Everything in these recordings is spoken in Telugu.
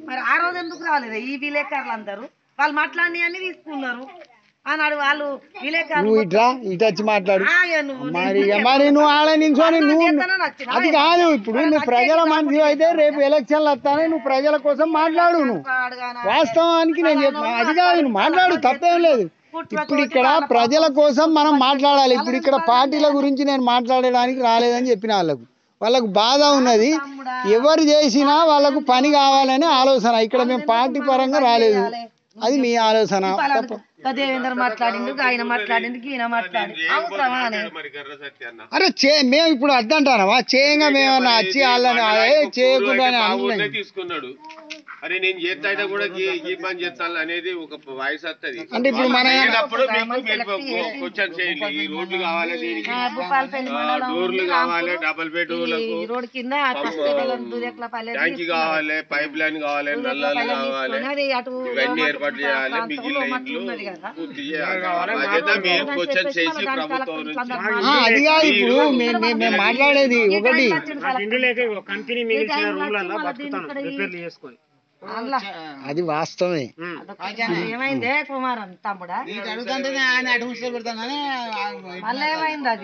మరి ఆ రోజు ఎందుకు రాలేదు ఈ విలేకరులు అందరూ వాళ్ళు మాట్లాడి అన్ని తీసుకున్నారు అన్నాడు వాళ్ళు విలేకరులు ఇట్లా ఇటు వచ్చి మాట్లాడు మరి నువ్వు ఆడ నించొని నువ్వు అది కాదు ఇప్పుడు నువ్వు ప్రజల మనిషి అయితే రేపు ఎలక్షన్లు వస్తానే నువ్వు ప్రజల కోసం మాట్లాడు నువ్వు వాస్తవానికి నేను చెప్పిన అది కాదు నువ్వు మాట్లాడు తప్పేం లేదు ఇప్పుడు ఇక్కడ ప్రజల కోసం మనం మాట్లాడాలి ఇప్పుడు ఇక్కడ పార్టీల గురించి నేను మాట్లాడడానికి రాలేదని చెప్పిన వాళ్ళకు బాధ ఉన్నది ఎవరు చేసినా వాళ్ళకు పని కావాలనే ఆలోచన ఇక్కడ మేము పార్టీ పరంగా రాలేదు అది మీ ఆలోచన దేవేంద్ర మాట్లాడిండు ఆయన మాట్లాడిండు ఈయన మాట్లాడి అరే మేము ఇప్పుడు అద్దంటానవా చేయంగా మేమన్నా వచ్చి వాళ్ళని చేయకుండా తీసుకున్నాడు అరే నేను చేస్తా కూడా ఈ పని చేస్తాను అనేది ఒక వాయిస్ వస్తుంది అంటే ఇప్పుడు మన క్వశ్చన్ చేయండి ఈ రోడ్లు కావాలి డోర్లు కావాలి డబుల్ బెడ్రూమ్లకు ట్యాంక్ కావాలి పైప్ లైన్ కావాలి నల్లాలు కావాలి ఇవన్నీ ఏర్పాటు చేయాలి మిగిలిన ఇంట్లో పూర్తి చేయాలి బాధ్యత మీరు క్వశ్చన్ చేసి ప్రభుత్వం నుంచి అది కాదు ఇప్పుడు మేము మాట్లాడేది ఒకటి కంపెనీ మిగిల్చిన రూమ్లలో బతుకుతాను రిపేర్లు చేసుకొని అది వాస్తవమే ఏమైందే కుమారన్ తమ్ముడా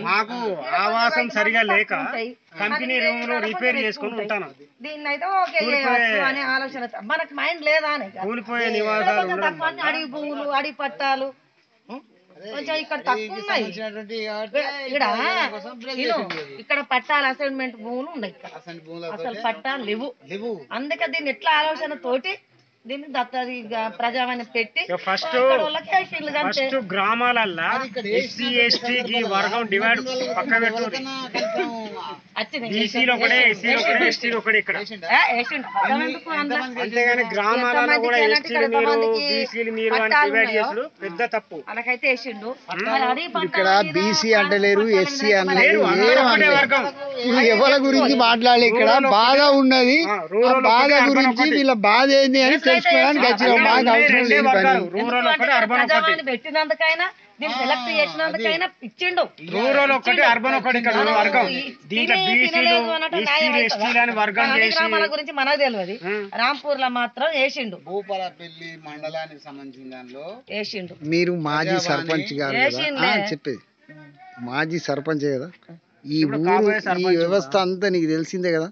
మాకు ఆవాసం సరిగా లేక కంపెనీ రూమ్ లో రిపేర్ చేసుకుని ఉంటాను దీన్ని అయితే ఓకే అనే ఆలోచన మనకు మైండ్ లేదా కూలిపోయే నివాసాలు అడిగి భూములు అడిగి పట్టాలు కొంచెం ఇక్కడ తక్కువ ఉన్నాయి ఇక్కడ పట్టాలు అసైన్మెంట్ భూములు ఉన్నాయి అసలు పట్టాలు లేవు అందుకే దీన్ని ఎట్లా ఆలోచన తోటి దీన్ని దత్తది ప్రజావాణి పెట్టి ఫస్ట్ గ్రామాలల్లో ఎస్సీ ఎస్టీకి వర్గం డివైడ్ పక్క పెట్టు బీసీలో ఒకటే ఎస్సీలో ఒకటే ఎస్టీలో ఒకటే ఇక్కడ అంతేగాని గ్రామాలలో కూడా ఎస్టీలు మీరు బీసీలు మీరు అని డివైడ్ చేసుడు పెద్ద తప్పు అలాగైతే వేసిండు ఇక్కడ బీసీ అంటలేరు ఎస్సీ అనలేరు ఎవరి గురించి మాట్లాడాలి ఇక్కడ బాధ ఉన్నది బాధ గురించి వీళ్ళ బాధ ఏంది అని తెలుసుకోవడానికి వచ్చినాం మాకు అవసరం లేదు పని పెట్టినందుకైనా సెలెక్ట్ చేసినందుకైనా ఇచ్చిండు రూరల్ ఒకటి అర్బన్ ఒకటి ఇక్కడ వర్గం దీంట్లో బీసీలు ఎస్సీలు ఎస్టీలు అని వర్గం చేసి గురించి మనకు తెలియదు రాంపూర్ లో మాత్రం వేసిండు భూపాలపల్లి మండలానికి సంబంధించిన దానిలో వేసిండు మీరు మాజీ సర్పంచ్ గారు చెప్పేది మాజీ సర్పంచ్ కదా ఈ ఊరు ఈ వ్యవస్థ అంతా నీకు తెలిసిందే కదా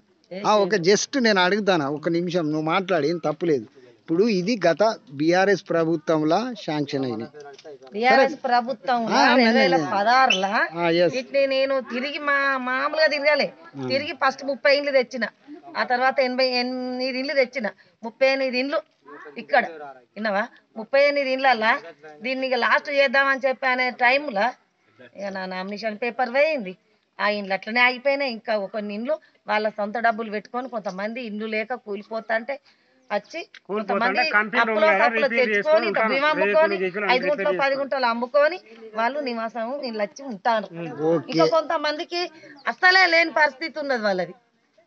ఒక జస్ట్ నేను అడుగుతాను ఒక నిమిషం నువ్వు మాట్లాడి ఏం తప్పులేదు ఇప్పుడు ఇది గత బీఆర్ఎస్ ప్రభుత్వంలో శాంక్షన్ అయింది బీఆర్ఎస్ ప్రభుత్వం 2016లా ఇట్లా నేను తిరిగి మామూలుగా తిరగాలి తిరిగి ఫస్ట్ 30 ఇండ్లు తెచ్చిన ఆ తర్వాత 88 ఇండ్లు తెచ్చిన 38 ఇండ్లు ఇక్కడ విన్నావా 38 ఇండ్లల్లా దీన్ని లాస్ట్ చేద్దామని చెప్పి అనే టైంలో ఇక నా నామినేషన్ పేపర్ వేయింది ఆ ఇండ్లు అట్లనే ఆగిపోయినాయి ఇంకా కొన్ని ఇండ్లు వాళ్ళ సొంత డబ్బులు పెట్టుకొని కొంతమంది ఇండ్లు లేక కూలిపోతా అంటే వచ్చి కొంతమంది అప్పులో తప్పులు తెచ్చుకొని భీమా అమ్ముకొని 5 గుంటలు 10 గుంటలు అమ్ముకొని వాళ్ళు నివాసం ఇల్లు వచ్చి ఉంటారు ఇంకా కొంతమందికి అసలే లేని పరిస్థితి ఉన్నది వాళ్ళది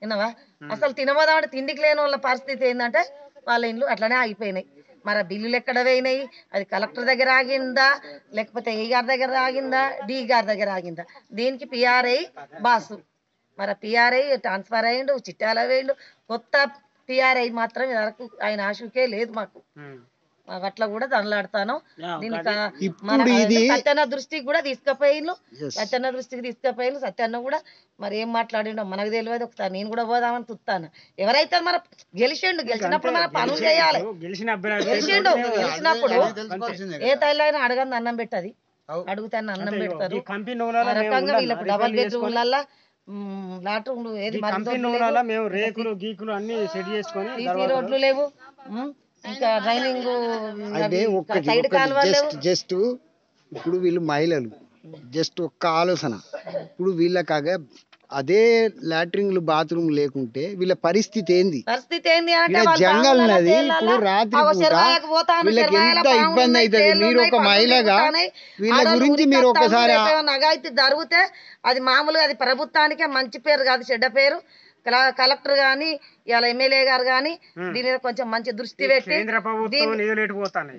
విన్నావా అసలు తినబోదామంటే తిండికి లేని వాళ్ళ పరిస్థితి ఏంటంటే వాళ్ళ ఇండ్లు అట్లనే ఆగిపోయినాయి మరి బిల్లులు ఎక్కడ పోయినాయి అది కలెక్టర్ దగ్గర ఆగిందా లేకపోతే ఏ గారి దగ్గర ఆగిందా డి గారి దగ్గర ఆగిందా దీనికి పిఆర్ఐ బాసు మరి పిఆర్ఐ ట్రాన్స్ఫర్ అయ్యిండు చిట్టాల వేయండు కొత్త పిఆర్ఐ మాత్రం వరకు ఆయన ఆశుకే లేదు మాకు అట్లా కూడా దండలాడతాను దీనికి సత్యన్న దృష్టికి కూడా తీసుకుపోయిండు సత్యన్న దృష్టికి తీసుకుపోయిండు సత్యన్న కూడా మరి ఏం మాట్లాడిండో మనకు తెలియదు ఒకసారి నేను కూడా పోదామని చూస్తాను ఎవరైతే మన గెలిచినప్పుడు మన పనులు చేయాలి గెలిచినప్పుడు ఏ తల్లి అయినా అడగంది అన్నం పెట్టది అడుగుతాను అన్నం పెడతారు ఆ రకంగా వీళ్ళకు డబల్ బెడ్రూమ్లల్లా లాట్రూమ్లు ఏది మేము రేకులు గీకులు అన్ని సెట్ చేసుకొని రోడ్లు లేవు ఇంకా డ్రైనింగ్ సైడ్ కాలువలు జస్ట్ ఇప్పుడు వీళ్ళు మహిళలు జస్ట్ ఒక్క ఆలోచన ఇప్పుడు వీళ్ళకాగా అదే లాట్రిన్లు బాత్రూమ్ లేకుంటే వీళ్ళ పరిస్థితి ఏంది జంగల్ నది ఇప్పుడు రాత్రి పూట వీళ్ళకి ఎంత ఇబ్బంది అవుతుంది మీరు ఒక మహిళగా వీళ్ళ గురించి మీరు ఒకసారి నగైతే జరిగితే అది మామూలుగా అది ప్రభుత్వానికే మంచి పేరు కాదు చెడ్డ పేరు కలెక్టర్ గాని ఇలా ఎమ్మెల్యే గారు గాని దీని మీద కొంచెం మంచి దృష్టి పెట్టి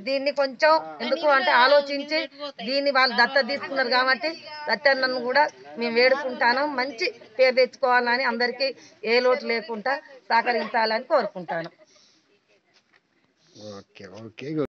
దీన్ని కొంచెం ఎందుకు అంటే ఆలోచించి దీన్ని వాళ్ళు దత్తత తీసుకున్నారు కాబట్టి దత్తన్నను కూడా మేము వేడుకుంటాను మంచి పేరు తెచ్చుకోవాలని అందరికీ ఏ లోటు లేకుండా సహకరించాలని కోరుకుంటాను. Okay okay